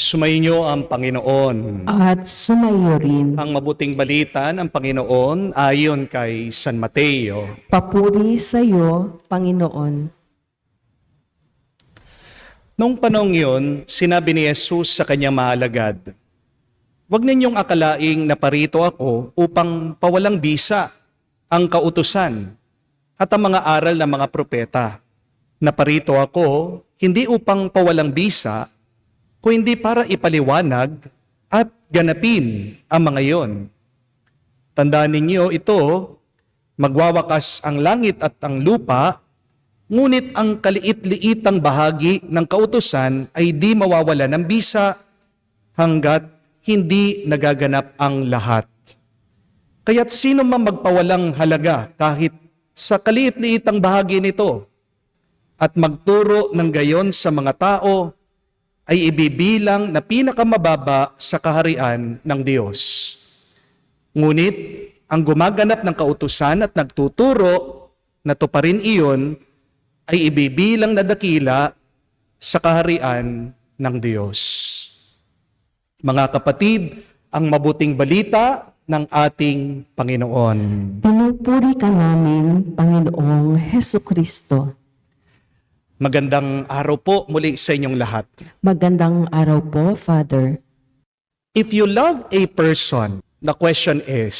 Sumainyo ang Panginoon. At sumayo rin. Ang mabuting balita ng Panginoon ayon kay San Mateo. Papuri sa iyo, Panginoon. Noong panahong iyon, sinabi ni Jesus sa kanyang mahalagad, "Huwag ninyong akalaing naparito ako upang pawalang bisa ang kautusan at ang mga aral ng mga propeta. Naparito ako hindi upang pawalang bisa, kundi para ipaliwanag at ganapin ang mga iyon. Tandaan ninyo ito, magwawakas ang langit at ang lupa, ngunit ang kaliit-liitang bahagi ng kautusan ay di mawawala ng bisa hanggat hindi nagaganap ang lahat. Kaya't sino man magpawalang halaga kahit sa kaliit-liitang bahagi nito at magturo ng gayon sa mga tao, ay ibibilang na pinakamababa sa kaharian ng Diyos. Ngunit, ang gumaganap ng kautusan at nagtuturo na tuparin iyon ay ibibilang na dakila sa kaharian ng Diyos." Mga kapatid, ang mabuting balita ng ating Panginoon. Pinupuri ka namin, Panginoong Hesukristo. Magandang araw po muli sa inyong lahat. Magandang araw po, Father. If you love a person, the question is,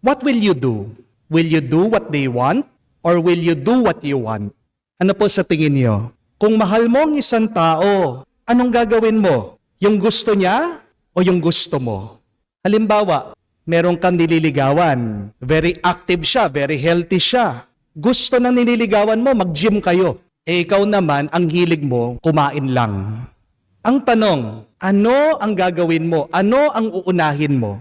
what will you do? Will you do what they want or will you do what you want? Ano po sa tingin niyo? Kung mahal mo ang isang tao, anong gagawin mo? Yung gusto niya o yung gusto mo? Halimbawa, meron kang nililigawan. Very active siya, very healthy siya. Gusto ng nililigawan mo, mag-gym kayo. Ikaw naman, ang hilig mo, kumain lang. Ang tanong, ano ang gagawin mo? Ano ang uunahin mo?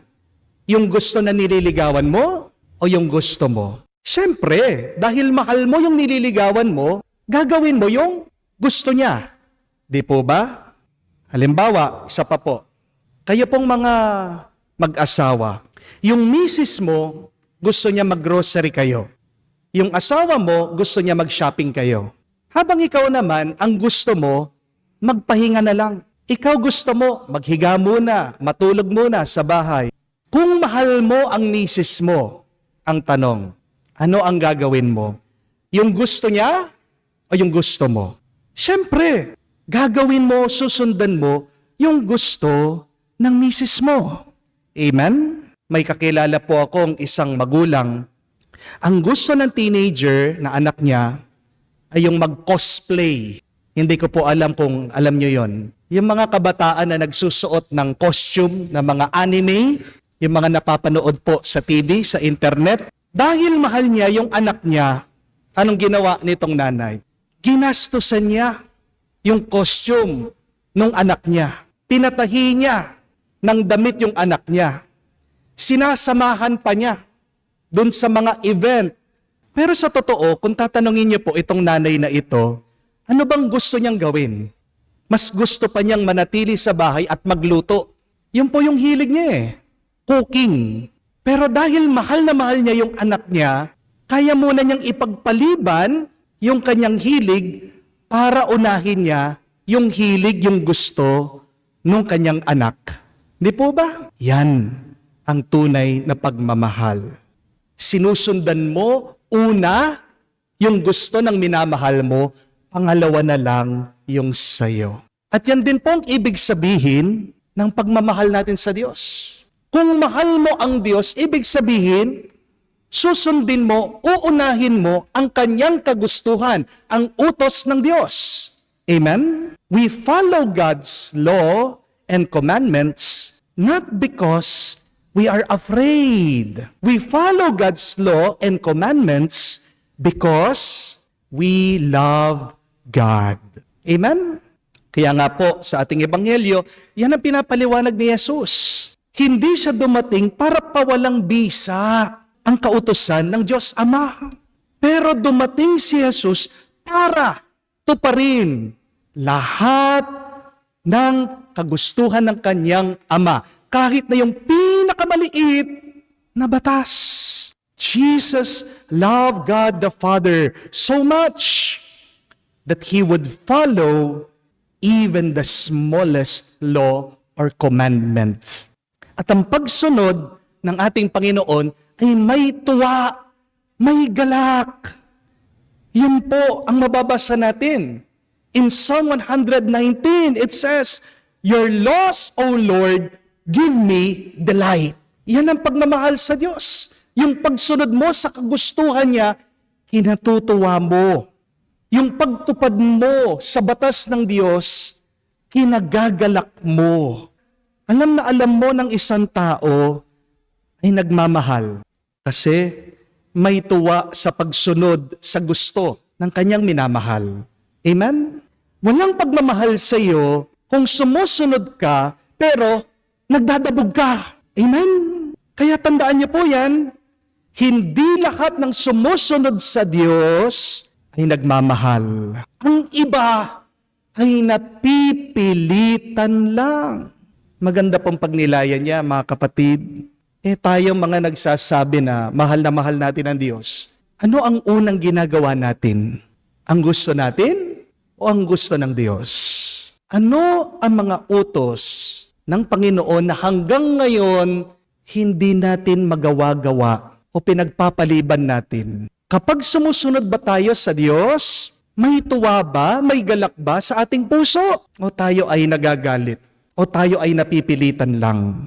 Yung gusto na nililigawan mo o yung gusto mo? Siyempre, dahil mahal mo yung nililigawan mo, gagawin mo yung gusto niya. Di po ba? Halimbawa, isa pa po. Kayo pong mga mag-asawa, yung misis mo, gusto niya mag-grocery kayo. Yung asawa mo, gusto niya mag-shopping kayo. Habang ikaw naman, ang gusto mo, magpahinga na lang. Ikaw gusto mo, maghiga muna, matulog muna sa bahay. Kung mahal mo ang misis mo, ang tanong, ano ang gagawin mo? Yung gusto niya o yung gusto mo? Siyempre, gagawin mo, susundan mo yung gusto ng misis mo. Amen? May kakilala po akong isang magulang. Ang gusto ng teenager na anak niya ay yung mag-cosplay. Hindi ko po alam kung alam nyo yon. Yung mga kabataan na nagsusuot ng costume, ng mga anime, yung mga napapanood po sa TV, sa internet. Dahil mahal niya yung anak niya, anong ginawa nitong nanay? Ginastusan niya yung costume ng anak niya. Pinatahi niya ng damit yung anak niya. Sinasamahan pa niya dun sa mga event. Pero sa totoo, kung tatanungin niyo po itong nanay na ito, ano bang gusto niyang gawin? Mas gusto pa niyang manatili sa bahay at magluto. Yun po yung hilig niya cooking. Pero dahil mahal na mahal niya yung anak niya, kaya muna niyang ipagpaliban yung kanyang hilig para unahin niya yung hilig, yung gusto ng kanyang anak. Di po ba? Yan ang tunay na pagmamahal. Sinusundan mo una, yung gusto ng minamahal mo, pangalawa na lang yung sayo. At yan din po ang ibig sabihin ng pagmamahal natin sa Diyos. Kung mahal mo ang Diyos, ibig sabihin, susundin mo, uunahin mo ang kanyang kagustuhan, ang utos ng Diyos. Amen? We follow God's law and commandments not because we are afraid. We follow God's law and commandments because we love God. Amen? Kaya nga po sa ating ebanghelyo, yan ang pinapaliwanag ni Jesus. Hindi siya dumating para pawalang bisa ang kautusan ng Diyos Ama. Pero dumating si Jesus para tuparin lahat ng kagustuhan ng kanyang Ama. Kahit na yung pinakamaliit na batas. Jesus loved God the Father so much that He would follow even the smallest law or commandment. At ang pagsunod ng ating Panginoon ay may tuwa, may galak. Yun po ang mababasa natin. In Psalm 119, it says, "Your laws, O Lord, give me delight." Yan ang pagmamahal sa Diyos. Yung pagsunod mo sa kagustuhan niya, kinatutuwa mo. Yung pagtupad mo sa batas ng Diyos, kinagagalak mo. Alam na alam mo ng isang tao ay nagmamahal kasi may tuwa sa pagsunod sa gusto ng kanyang minamahal. Amen? Walang pagmamahal sa iyo kung sumusunod ka pero nagdadabog ka. Amen? Kaya tandaan niyo po yan, hindi lahat ng sumusunod sa Diyos ay nagmamahal. Ang iba ay napipilitan lang. Maganda pong pagnilayan niya, mga kapatid. Tayong mga nagsasabi na mahal natin ang Diyos. Ano ang unang ginagawa natin? Ang gusto natin o ang gusto ng Diyos? Ano ang mga utos ng Panginoon na hanggang ngayon hindi natin magawa-gawa o pinagpapaliban natin? Kapag sumusunod ba tayo sa Diyos, may tuwa ba, may galak ba sa ating puso? O tayo ay nagagalit? O tayo ay napipilitan lang?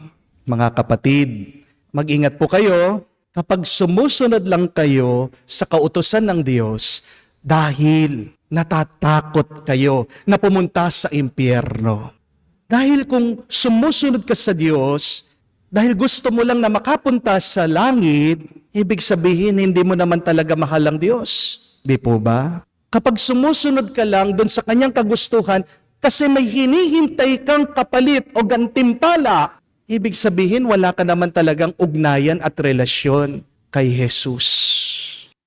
Mga kapatid, mag-ingat po kayo kapag sumusunod lang kayo sa kautusan ng Diyos dahil natatakot kayo na pumunta sa impyerno. Dahil kung sumusunod ka sa Diyos, dahil gusto mo lang na makapunta sa langit, ibig sabihin hindi mo naman talaga mahal ang Diyos. Di po ba? Kapag sumusunod ka lang doon sa kanyang kagustuhan, kasi may hinihintay kang kapalit o gantimpala, ibig sabihin wala ka naman talagang ugnayan at relasyon kay Jesus.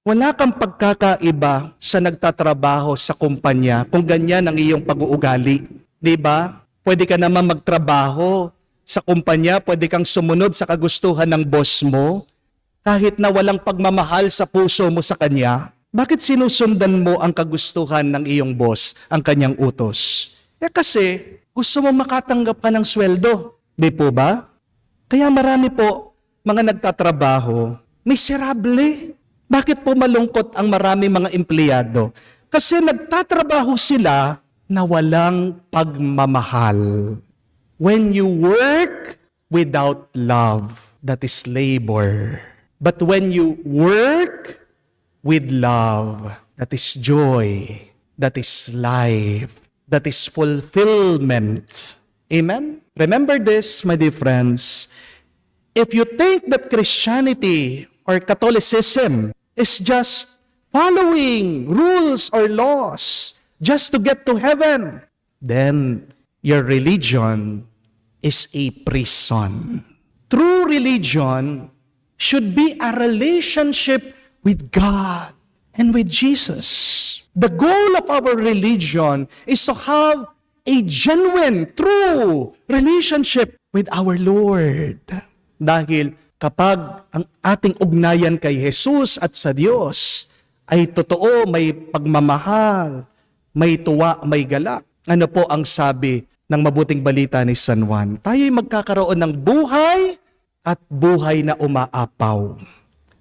Wala kang pagkakaiba sa nagtatrabaho sa kumpanya kung ganyan ang iyong pag-uugali. Di ba? Pwede ka naman magtrabaho sa kumpanya, pwede kang sumunod sa kagustuhan ng boss mo, kahit na walang pagmamahal sa puso mo sa kanya. Bakit sinusundan mo ang kagustuhan ng iyong boss, ang kanyang utos? Kasi gusto mo makatanggap ka ng sweldo. Di po ba? Kaya marami po mga nagtatrabaho, miserable. Bakit po malungkot ang marami mga empleyado? Kasi nagtatrabaho sila na walang pagmamahal. When you work without love, that is labor. But when you work with love, that is joy, that is life, that is fulfillment. Amen? Remember this, my dear friends. If you think that Christianity or Catholicism is just following rules or laws just to get to heaven, then your religion is a prison. True religion should be a relationship with God and with Jesus. The goal of our religion is to have a genuine, true relationship with our Lord. Dahil kapag ang ating ugnayan kay Jesus at sa Diyos ay totoo, may pagmamahal, may tuwa, may galak. Ano po ang sabi ng mabuting balita ni San Juan? Tayo'y magkakaroon ng buhay at buhay na umaapaw.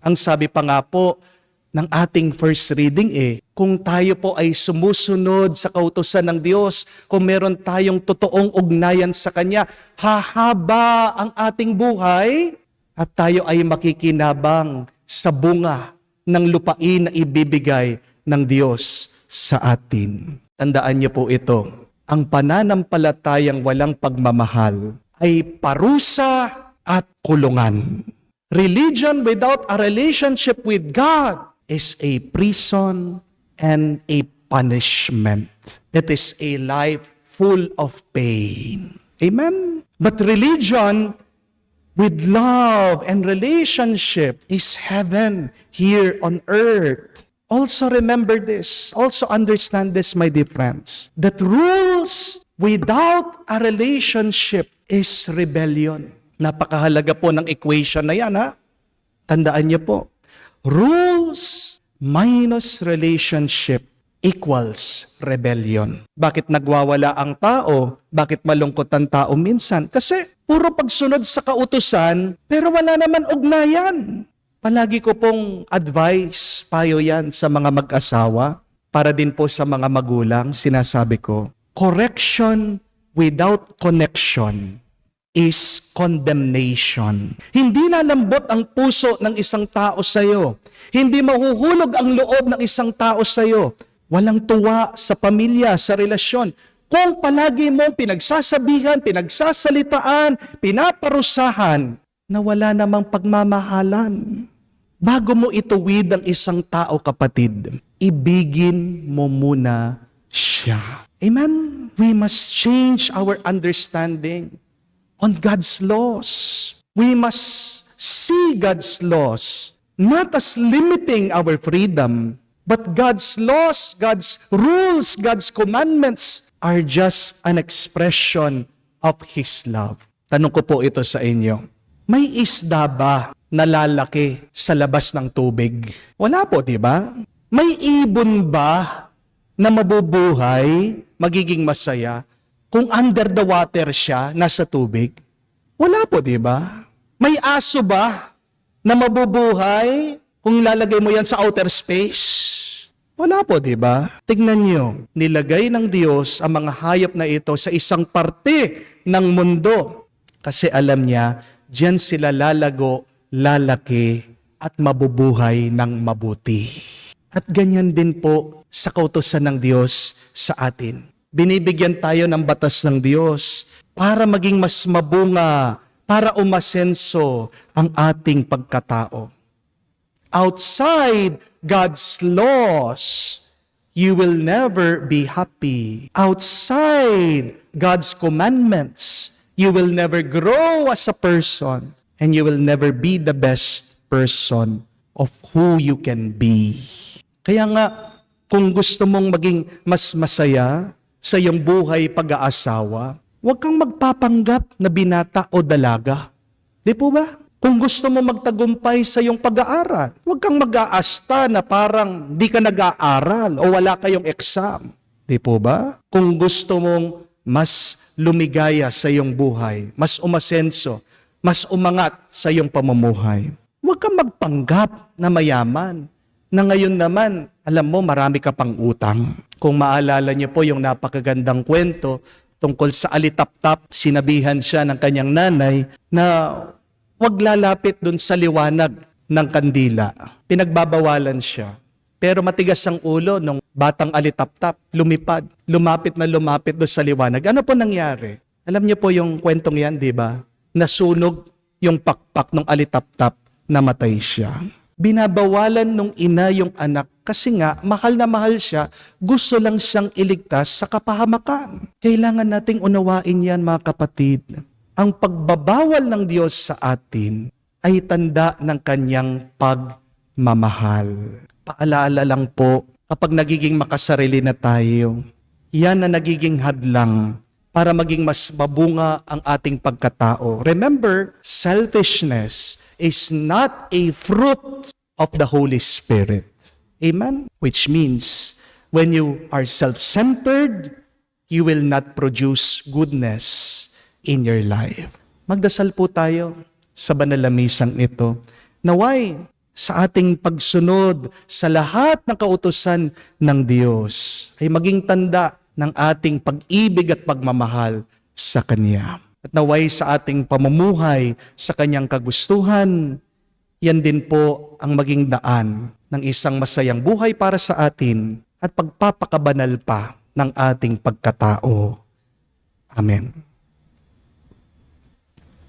Ang sabi pa nga po ng ating first reading kung tayo po ay sumusunod sa kautusan ng Diyos, kung meron tayong totoong ugnayan sa Kanya, hahaba ang ating buhay at tayo ay makikinabang sa bunga ng lupain na ibibigay ng Diyos sa atin. Tandaan niyo po ito, ang pananampalatayang walang pagmamahal ay parusa at kulungan. Religion without a relationship with God is a prison and a punishment. It is a life full of pain. Amen? But religion with love and relationship is heaven here on earth. Also remember this, also understand this, my dear friends, that rules without a relationship is rebellion. Napakahalaga po ng equation na yan, ha? Tandaan niyo po. Rules minus relationship equals rebellion. Bakit nagwawala ang tao? Bakit malungkot ang tao minsan? Kasi puro pagsunod sa kautusan, pero wala naman ugnayan. Palagi ko pong advice, payo yan sa mga mag-asawa, para din po sa mga magulang, sinasabi ko, correction without connection is condemnation. Hindi lalambot ang puso ng isang tao sa iyo. Hindi mahuhulog ang loob ng isang tao sa iyo. Walang tuwa sa pamilya, sa relasyon. Kung palagi mong pinagsasabihan, pinagsasalitaan, pinaparusahan, na wala namang pagmamahalan. Bago mo ituwid ang isang tao, kapatid, ibigin mo muna siya. Amen? We must change our understanding on God's laws. We must see God's laws not as limiting our freedom, but God's laws, God's rules, God's commandments are just an expression of His love. Tanong ko po ito sa inyo. May isda ba na lalaki sa labas ng tubig? Wala po, di ba? May ibon ba na mabubuhay, magiging masaya, kung under the water siya, nasa tubig? Wala po, di ba? May aso ba na mabubuhay kung lalagay mo yan sa outer space? Wala po, di ba? Tignan nyo, nilagay ng Diyos ang mga hayop na ito sa isang parte ng mundo. Kasi alam niya, diyan sila lalago, lalaki, at mabubuhay ng mabuti. At ganyan din po sa kautusan ng Diyos sa atin. Binibigyan tayo ng batas ng Diyos para maging mas mabunga, para umasenso ang ating pagkatao. Outside God's laws, you will never be happy. Outside God's commandments, you will never grow as a person, and you will never be the best person of who you can be. Kaya nga, kung gusto mong maging mas masaya sa iyong buhay pag-aasawa, huwag kang magpapanggap na binata o dalaga. Di po ba? Kung gusto mo magtagumpay sa iyong pag-aaral, huwag kang mag-aasta na parang di ka nag-aaral o wala kayong exam. Di po ba? Kung gusto mong mas lumigaya sa iyong buhay, mas umasenso, mas umangat sa iyong pamumuhay, huwag kang magpanggap na mayaman, na ngayon naman, alam mo, marami ka pang utang. Kung maalala niyo po yung napakagandang kwento tungkol sa alitaptap, sinabihan siya ng kanyang nanay na huwag lalapit dun sa liwanag ng kandila. Pinagbabawalan siya. Pero matigas ang ulo nung batang alitaptap, lumipad, lumapit dun sa liwanag. Ano po nangyari? Alam niyo po yung kwentong yan, di ba? Nasunog yung pakpak ng alitaptap, namatay siya. Binabawalan nung ina yung anak kasi nga mahal na mahal siya, gusto lang siyang iligtas sa kapahamakan. Kailangan nating unawain yan, mga kapatid. Ang pagbabawal ng Diyos sa atin ay tanda ng kanyang pagmamahal. Paalala lang po, kapag nagiging makasarili na tayo, yan na nagiging hadlang para maging mas mabunga ang ating pagkatao. Remember, selfishness is not a fruit of the Holy Spirit. Amen? Which means, when you are self-centered, you will not produce goodness in your life. Magdasal po tayo sa banal na misang ito. Naway, sa ating pagsunod sa lahat ng kautusan ng Diyos, ay maging tanda ng ating pag-ibig at pagmamahal sa Kanya. At naway sa ating pamumuhay sa Kanyang kagustuhan, yan din po ang maging daan ng isang masayang buhay para sa atin at pagpapakabanal pa ng ating pagkatao. Amen.